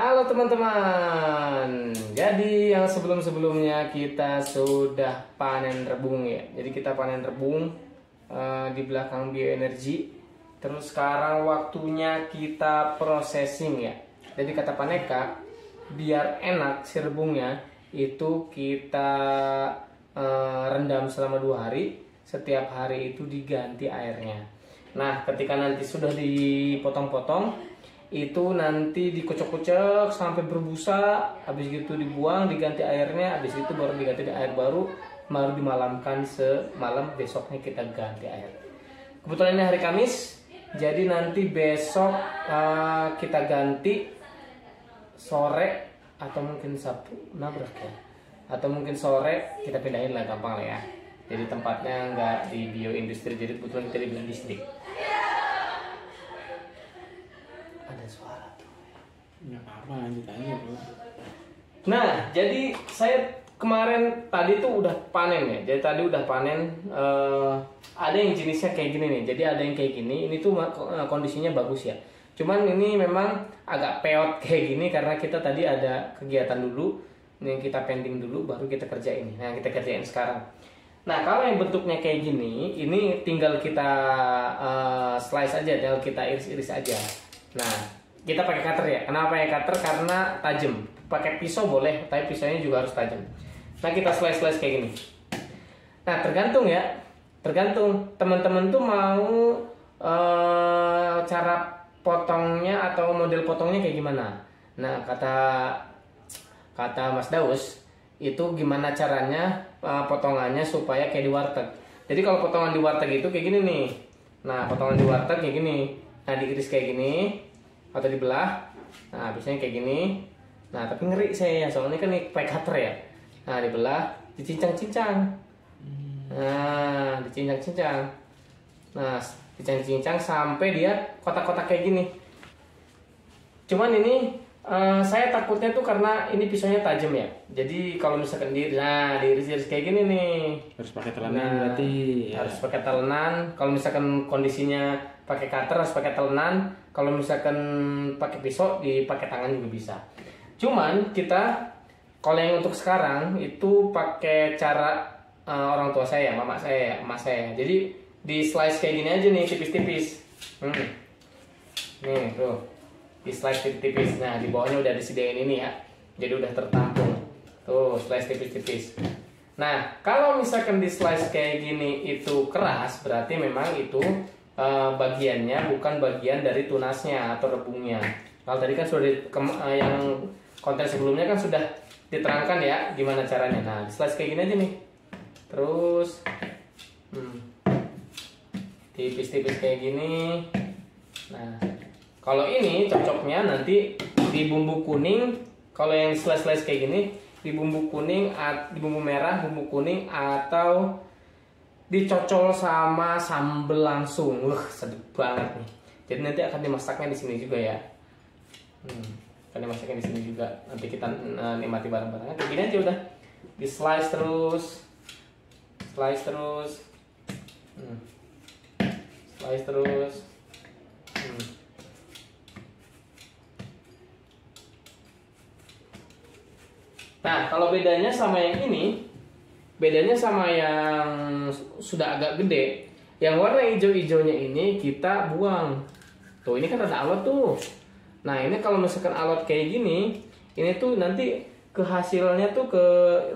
Halo teman-teman. Jadi yang sebelum-sebelumnya kita sudah panen rebung ya. Jadi kita panen rebung di belakang bioenergi. Terus sekarang waktunya kita processing ya. Jadi kata Paneka, biar enak si rebungnya itu kita rendam selama 2 hari. Setiap hari itu diganti airnya. Nah, ketika nanti sudah dipotong-potong, itu nanti dikocok-kocok sampai berbusa, habis gitu dibuang, diganti airnya, habis itu baru diganti air baru dimalamkan semalam, besoknya kita ganti air. Kebetulan ini hari Kamis, jadi nanti besok kita ganti sore atau mungkin Sabtu nabrak ya, atau mungkin sore kita pindahin lah, gampang lah ya. Jadi tempatnya nggak di bioindustri, jadi kebetulan kita di biodistrik. Ada suara tuh. Nggak apa-apa, lanjut aja bro. Nah, jadi saya kemarin tadi tuh udah panen ya. Jadi tadi udah panen. Ada yang jenisnya kayak gini nih. Jadi ada yang kayak gini. Ini tuh kondisinya bagus ya. Cuman ini memang agak peot kayak gini karena kita tadi ada kegiatan dulu. Ini kita pending dulu, baru kita kerjain. Nah, kita kerjain sekarang. Nah, kalau yang bentuknya kayak gini, ini tinggal kita slice aja, tinggal kita iris-iris aja. Nah, kita pakai cutter ya. Kenapa pakai cutter? Karena tajam. Pakai pisau boleh, tapi pisaunya juga harus tajam. Nah, kita slice kayak gini. Nah, tergantung ya. Tergantung teman-teman tuh mau cara potongnya atau model potongnya kayak gimana. Nah, kata Mas Daus, itu gimana caranya potongannya supaya kayak di warteg. Jadi kalau potongan di warteg itu kayak gini nih. Nah, potongan di warteg kayak gini. Nah, diiris kayak gini atau dibelah. Nah, biasanya kayak gini. Nah, tapi ngeri saya soalnya kan ini pakai cutter ya. Nah, dibelah, dicincang-cincang. Nah, dicincang-cincang. Nah, dicincang-cincang sampai dia kotak-kotak kayak gini. Cuman ini saya takutnya tuh karena ini pisaunya tajam ya. Jadi kalau misalkan diiris-iris kayak gini nih, Harus pakai telenan berarti ya. harus pakai telenan. Kalau misalkan kondisinya pakai cutter harus pakai telenan. Kalau misalkan pakai pisau dipakai tangan juga bisa. Cuman kita kalau yang untuk sekarang itu pakai cara orang tua saya, mama saya, emak saya. Jadi di slice kayak gini aja nih, tipis-tipis. Nih tuh, di slice tipis-tipis. Nah, di bawahnya udah disediain ini ya, jadi udah tertampung. Tuh, slice tipis-tipis. Nah, kalau misalkan di slice kayak gini itu keras, berarti memang itu bagiannya bukan bagian dari tunasnya atau rebungnya. Kalau tadi kan sudah yang konten sebelumnya kan sudah diterangkan ya gimana caranya. Nah, di slice kayak gini aja nih. Terus tipis-tipis kayak gini. Nah, kalau ini cocoknya nanti di bumbu kuning. Kalau yang slice kayak gini di bumbu kuning, di bumbu merah, bumbu kuning, atau dicocol sama sambel langsung. Sedap banget nih. Jadi nanti akan dimasaknya di sini juga ya. Akan dimasaknya di sini juga. Nanti kita nikmati bareng-bareng. Kayak gini aja udah. Di slice terus. Slice terus. Slice terus. Nah, kalau bedanya sama yang ini, bedanya sama yang sudah agak gede, yang warna hijau-hijaunya ini kita buang. Tuh, ini kan ada alot tuh. Nah, ini kalau misalkan alot kayak gini, ini tuh nanti ke hasilnya tuh ke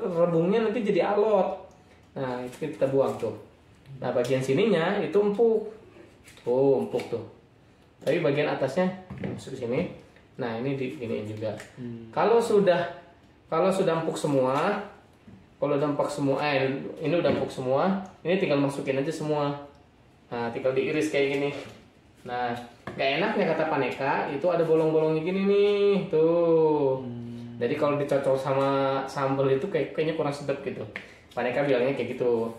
rebungnya nanti jadi alot. Nah, itu kita buang tuh. Nah, bagian sininya itu empuk. Tuh, empuk tuh. Tapi bagian atasnya masuk ke sini. Nah, ini diginiin juga. Kalau sudah empuk semua, ini udah empuk semua, ini tinggal masukin aja semua. Nah, tinggal diiris kayak gini. Nah, gak enaknya kata Paneka itu ada bolong-bolongnya gini nih, tuh. Jadi kalau dicocol sama sambal itu kayaknya kurang sedap gitu. Paneka bilangnya kayak gitu.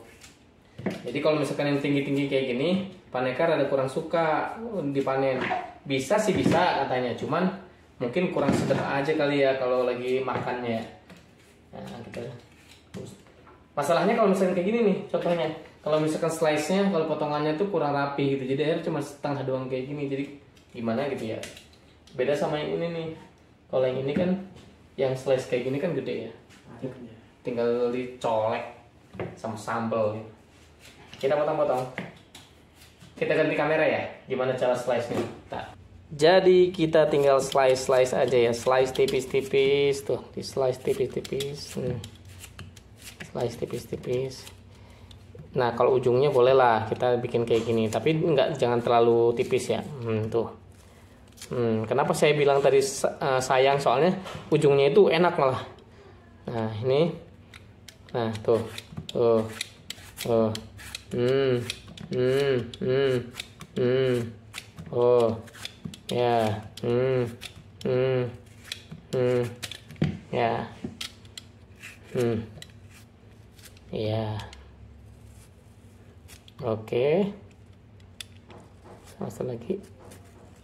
Jadi kalau misalkan yang tinggi-tinggi kayak gini, Paneka rada kurang suka dipanen. Bisa sih bisa katanya, cuman mungkin kurang sedap aja kali ya kalau lagi makannya. Nah, gitu. Masalahnya kalau misalkan kayak gini nih, contohnya kalau misalkan slice-nya, kalau potongannya tuh kurang rapi gitu, jadi akhirnya cuma setengah doang kayak gini, jadi gimana gitu ya. Beda sama yang ini nih, Kalau yang ini kan, yang slice kayak gini kan gede ya. Tinggal dicolek sama sambal gitu. Kita potong-potong. Kita ganti kamera ya. Gimana cara slice-nya? Jadi kita tinggal slice aja ya. Slice tipis-tipis tuh, di slice tipis-tipis. Slice tipis-tipis. Nah, kalau ujungnya bolehlah kita bikin kayak gini, tapi jangan terlalu tipis ya. Tuh. Kenapa saya bilang tadi sayang, soalnya ujungnya itu enak malah. Nah, ini. Nah, tuh. Tuh. Oh. Oh. Ya. Ya. Ya. Oke. Satu lagi.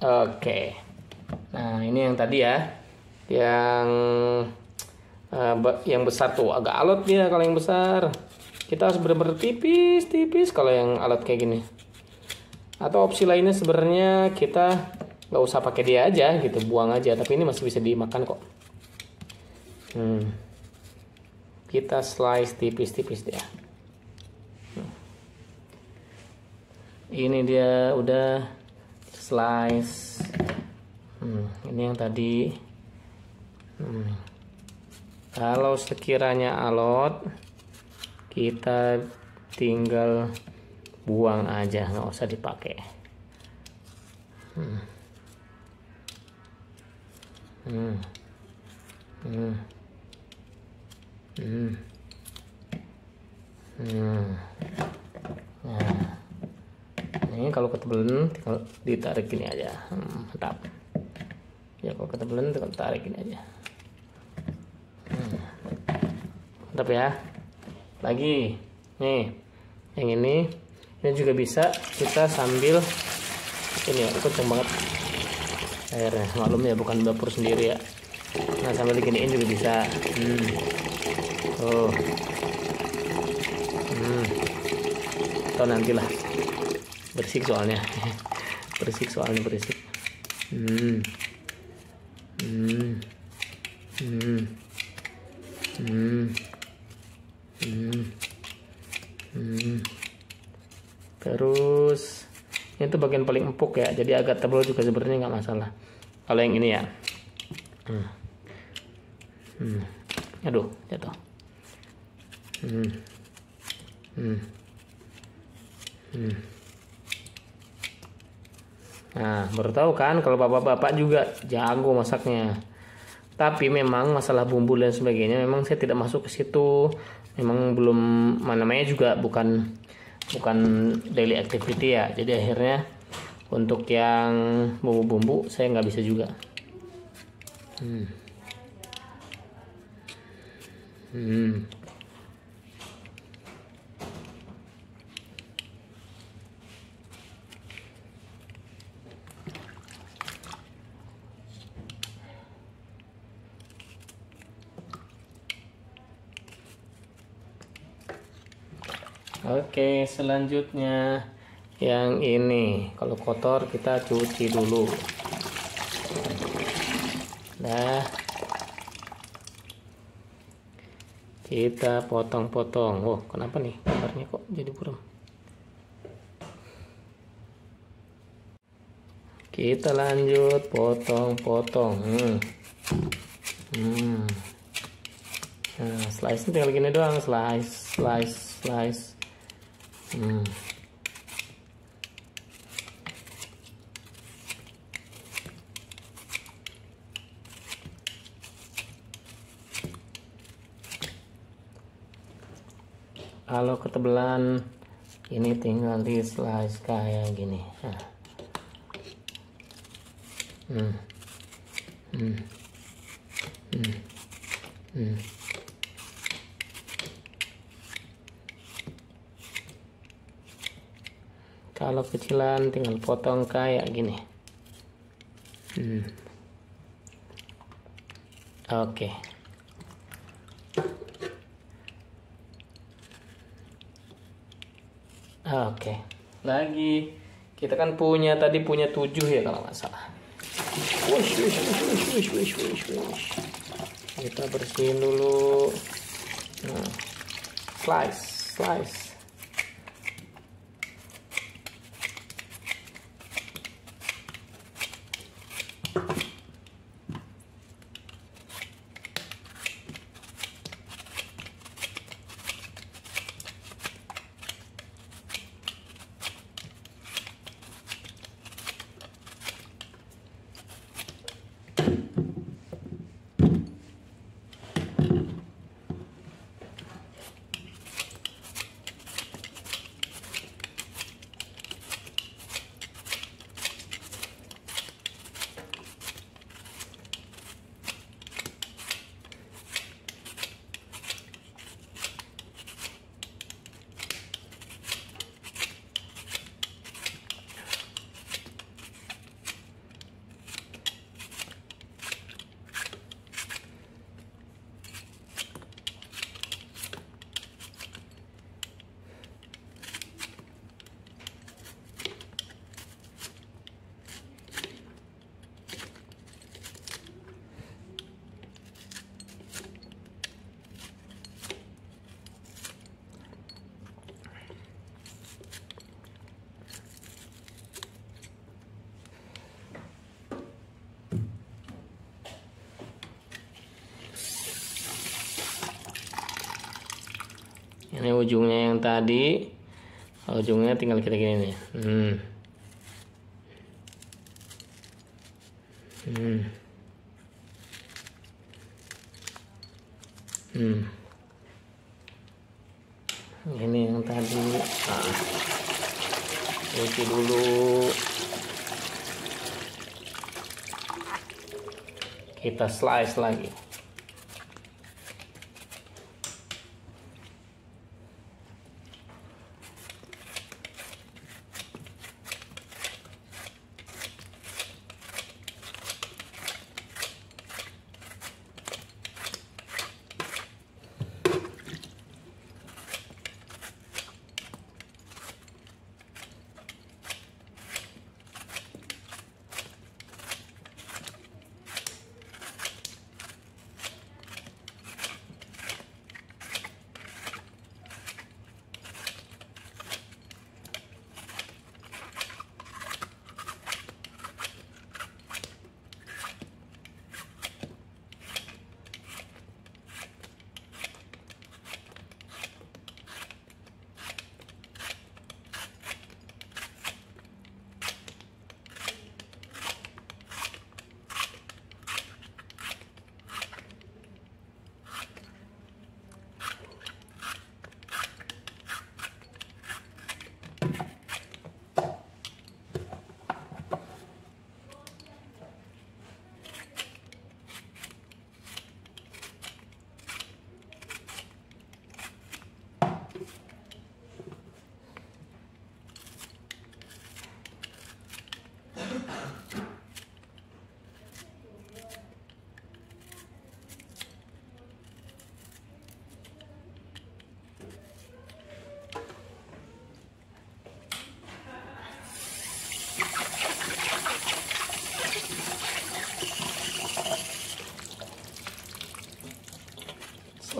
Oke. Nah, ini yang tadi ya. Yang besar tuh agak alot dia kalau yang besar. Kita harus benar-benar tipis kalau yang alot kayak gini. Atau opsi lainnya sebenarnya kita nggak usah pakai dia aja gitu, buang aja. Tapi ini masih bisa dimakan kok. Kita slice tipis-tipis dia. Ini dia udah slice. Ini yang tadi. Kalau sekiranya alot, kita tinggal buang aja, nggak usah dipakai. Nah, ini kalau ketebelan tinggal ditarik gini aja. Mantap. Ya, kalau ketebelan tinggal tarik gini aja. Mantap ya. Lagi nih, yang ini juga bisa kita sambil ini ya, kenceng banget airnya, maklum ya, bukan dapur sendiri ya. Nah, sambil diginiin juga bisa. Atau nantilah, berisik soalnya. berisik. Terus ini tuh bagian paling empuk ya, jadi agak tebal juga sebenarnya nggak masalah. Kalau yang ini ya, aduh jatuh. Nah, baru tahu kan kalau bapak-bapak juga jago masaknya. Tapi memang masalah bumbu dan sebagainya memang saya tidak masuk ke situ. Memang belum, namanya juga bukan daily activity ya. Jadi akhirnya untuk yang bumbu-bumbu saya nggak bisa juga. Oke, selanjutnya yang ini, kalau kotor kita cuci dulu. Nah, kita potong-potong. Oh, kenapa nih gambarnya kok jadi buram? Kita lanjut potong-potong. Nah, slice tinggal gini doang, slice. Kalau ketebelan ini tinggal di slice kayak gini. Kalau kecilan tinggal potong kayak gini. Oke. Oke. Lagi kita kan punya 7 ya kalau nggak salah. Wush, wush, wush, wush, wush, wush, wush, wush. Kita bersihin dulu. Nah, slice, slice. Ini ujungnya yang tadi, ujungnya tinggal kita gini nih. Ini yang tadi. Cuci dulu. Kita slice lagi.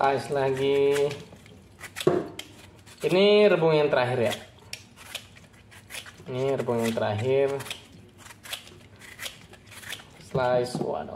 Slice lagi. Ini rebung yang terakhir ya. Ini rebung yang terakhir. Slice, waduh.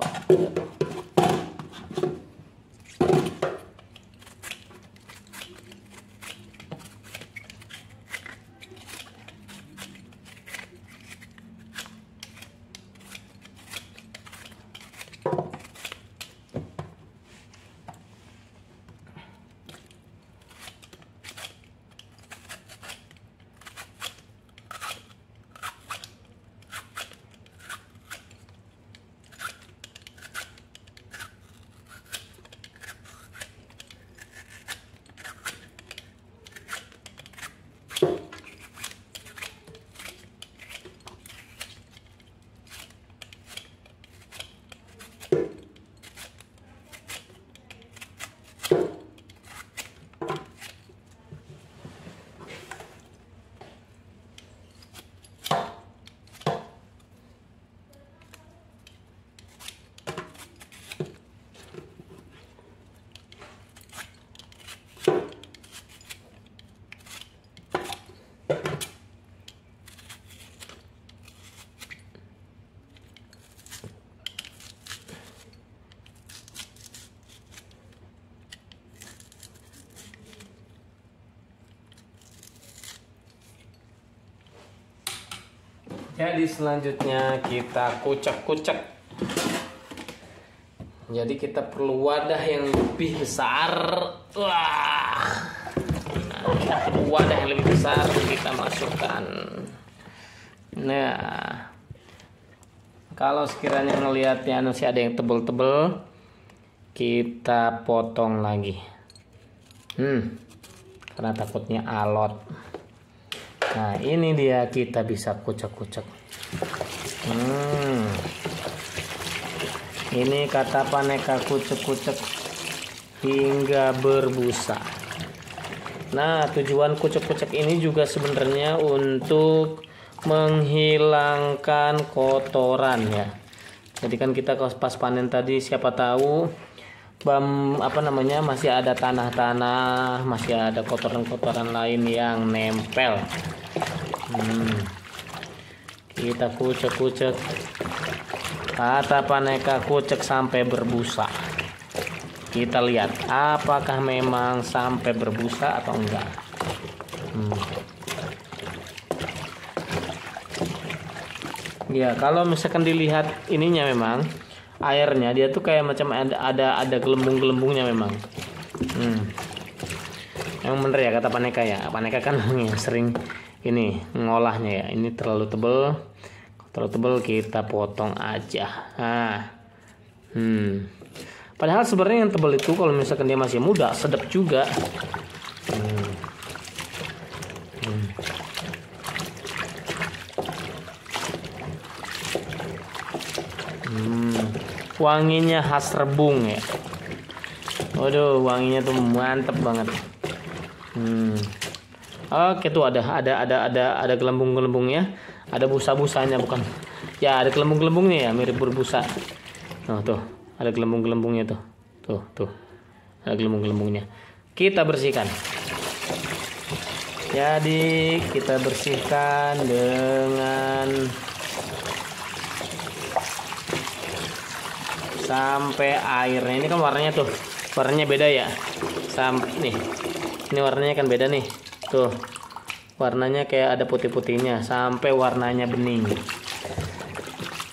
Jadi selanjutnya kita kucek-kucek. Jadi kita perlu wadah yang lebih besar. Wah. Nah, kita perlu wadah yang lebih besar, kita masukkan. Nah, kalau sekiranya ngelihatnya masih ada yang tebel-tebel, kita potong lagi. Karena takutnya alot. Nah, ini dia, kita bisa kucek-kucek. Ini kata Paneka, kucek-kucek hingga berbusa. Nah, tujuan kucek-kucek ini juga sebenarnya untuk menghilangkan kotoran ya. Jadi kan kita pas panen tadi, siapa tahu masih ada tanah-tanah, masih ada kotoran-kotoran lain yang nempel. Kita kucek-kucek, kata Paneka, kucek sampai berbusa. Kita lihat apakah memang sampai berbusa atau enggak. Ya, kalau misalkan dilihat ininya memang airnya dia tuh kayak macam ada gelembung-gelembungnya memang. Emang bener ya kata Paneka ya. Paneka kan sering ini ngolahnya ya. Ini terlalu tebel kita potong aja. Padahal sebenarnya yang tebel itu kalau misalkan dia masih muda sedap juga. Wanginya khas rebung ya. Waduh, wanginya tuh mantep banget. Oke, tuh ada gelembung-gelembungnya, ada busa-busanya bukan? Ya, ada gelembung-gelembungnya ya, mirip berbusa. Oh, tuh, ada gelembung-gelembungnya tuh. Tuh. Ada gelembung-gelembungnya. Kita bersihkan. Jadi, kita bersihkan dengan sampai airnya, ini kan warnanya beda ya. Nih, ini warnanya kan beda nih. Tuh, warnanya kayak ada putih-putihnya sampai warnanya bening.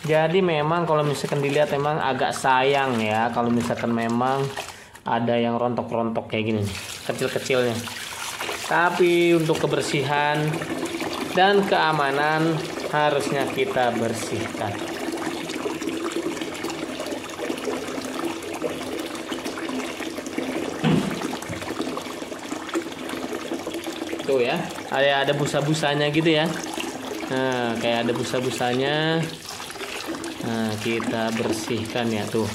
Jadi memang kalau misalkan dilihat memang agak sayang ya kalau misalkan memang ada yang rontok-rontok kayak gini nih, kecil-kecilnya. Tapi untuk kebersihan dan keamanan harusnya kita bersihkan. Tuh ya, ada busa-busanya gitu ya. Nah, kayak ada busa-busanya. Nah, kita bersihkan ya, tuh.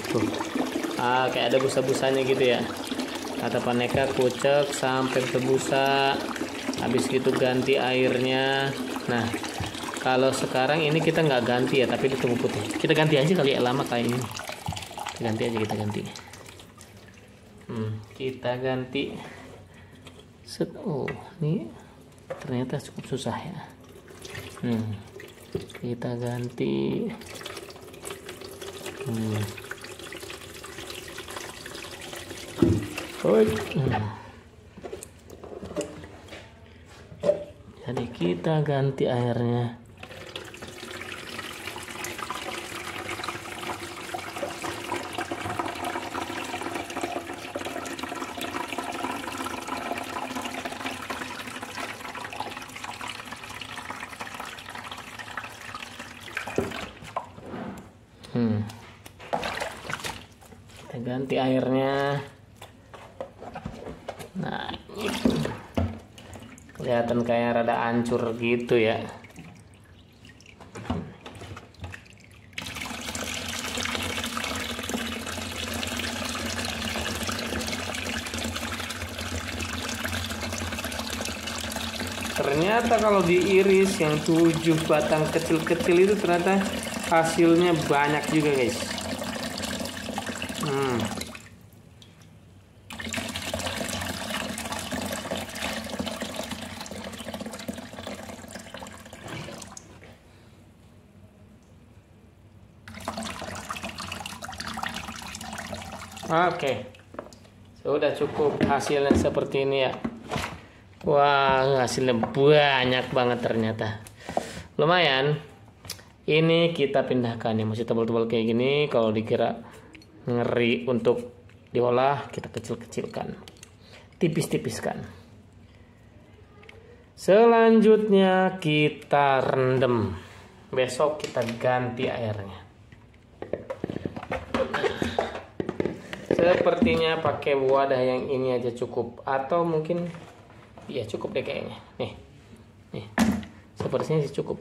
Kayak ada busa-busanya gitu ya. Kata Paneka, kucek sampai berbusa. Habis gitu ganti airnya. Nah, kalau sekarang ini kita nggak ganti ya, tapi ditunggu putih. Kita ganti aja kali ya, lama kayak ini. Kita ganti. Kita ganti. Oh, ini ternyata cukup susah ya. Kita ganti. Jadi kita ganti airnya. Kita ganti airnya. Nah, kelihatan kayak rada hancur gitu ya. Ternyata kalau diiris yang 7 batang kecil-kecil itu ternyata hasilnya banyak juga guys. Oke, sudah cukup hasilnya seperti ini ya. Wah, hasilnya banyak banget ternyata. Lumayan. Ini kita pindahkan yang masih tebal-tebal kayak gini. Kalau dikira ngeri untuk diolah, kita kecil-kecilkan, tipis-tipiskan. Selanjutnya kita rendam. Besok kita ganti airnya. Sepertinya pakai wadah yang ini aja cukup, atau mungkin ya cukup deh kayaknya. Nih, sepertinya sih cukup.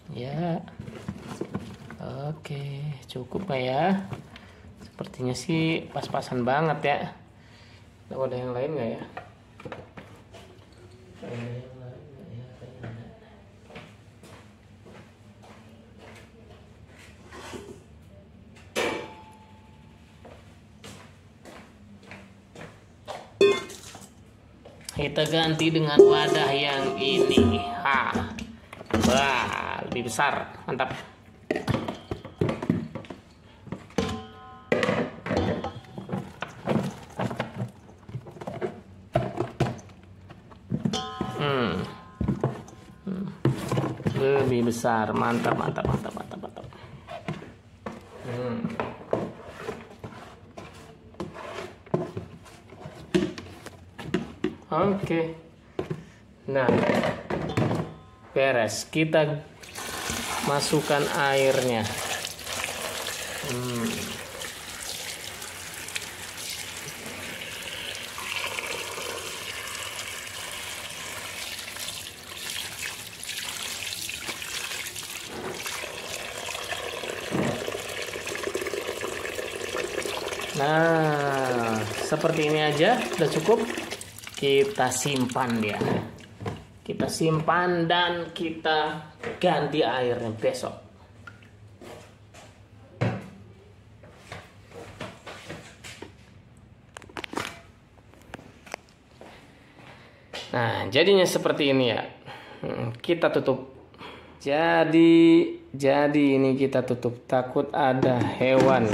Ya, oke, cukup nggak ya? Sepertinya sih pas-pasan banget ya. Ada wadah yang lain nggak ya? Kita ganti dengan wadah yang ini. Wah, lebih besar. Mantap. Lebih besar. Mantap. Oke. Nah, beres. Kita masukkan airnya. Nah, seperti ini aja udah cukup. Kita simpan dia. Kita simpan dan kita ganti airnya besok. Nah, jadinya seperti ini ya. Kita tutup. Jadi ini kita tutup. Takut ada hewan.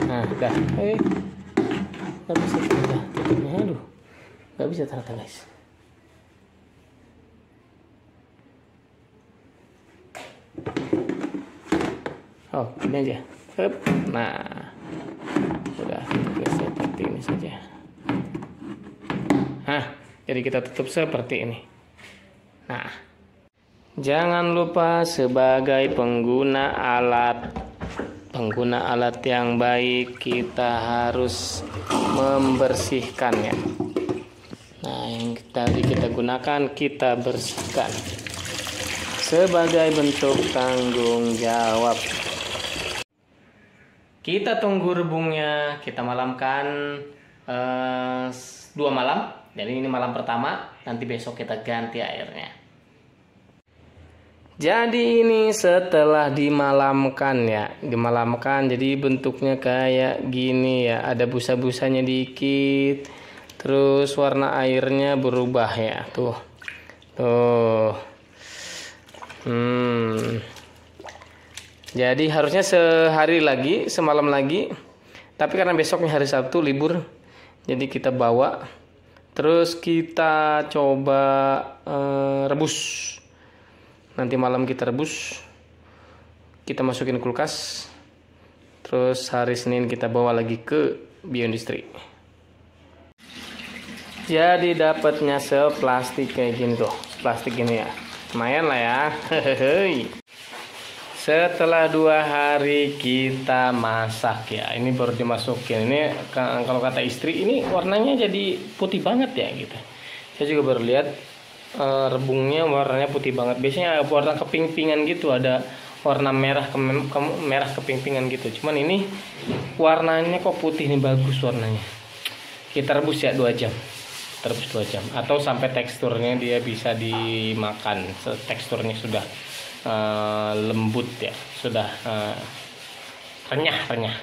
Nah, dah. Nggak bisa tutupnya. Aduh, nggak bisa ternyata guys. Oh, ini aja. Nah, udah seperti ini saja. Jadi kita tutup seperti ini. Nah, jangan lupa sebagai pengguna alat yang baik, kita harus membersihkannya. Nah, yang tadi kita gunakan kita bersihkan sebagai bentuk tanggung jawab. Kita tunggu rebungnya, kita malamkan 2 malam. Jadi ini malam pertama, nanti besok kita ganti airnya. Jadi ini setelah dimalamkan ya, jadi bentuknya kayak gini ya, ada busa-busanya dikit, terus warna airnya berubah ya, tuh. Jadi harusnya sehari lagi, semalam lagi, tapi karena besoknya hari Sabtu libur, jadi kita bawa. Terus kita coba rebus. Nanti malam kita rebus. Kita masukin kulkas. Terus hari Senin kita bawa lagi ke bioindustri. Jadi dapatnya seplastik kayak gini tuh. Plastik gini ya. Lumayan lah ya. Setelah 2 hari kita masak ya. Ini baru dimasukin. Ini kalau kata istri ini warnanya jadi putih banget ya gitu. Saya juga baru lihat rebungnya warnanya putih banget. Biasanya warna keping-pingan gitu, ada warna merah merah keping-pingan gitu. Cuman ini warnanya kok putih nih, bagus warnanya. Kita rebus ya 2 jam. Rebus 2 jam atau sampai teksturnya dia bisa dimakan. Teksturnya sudah lembut ya, sudah renyah.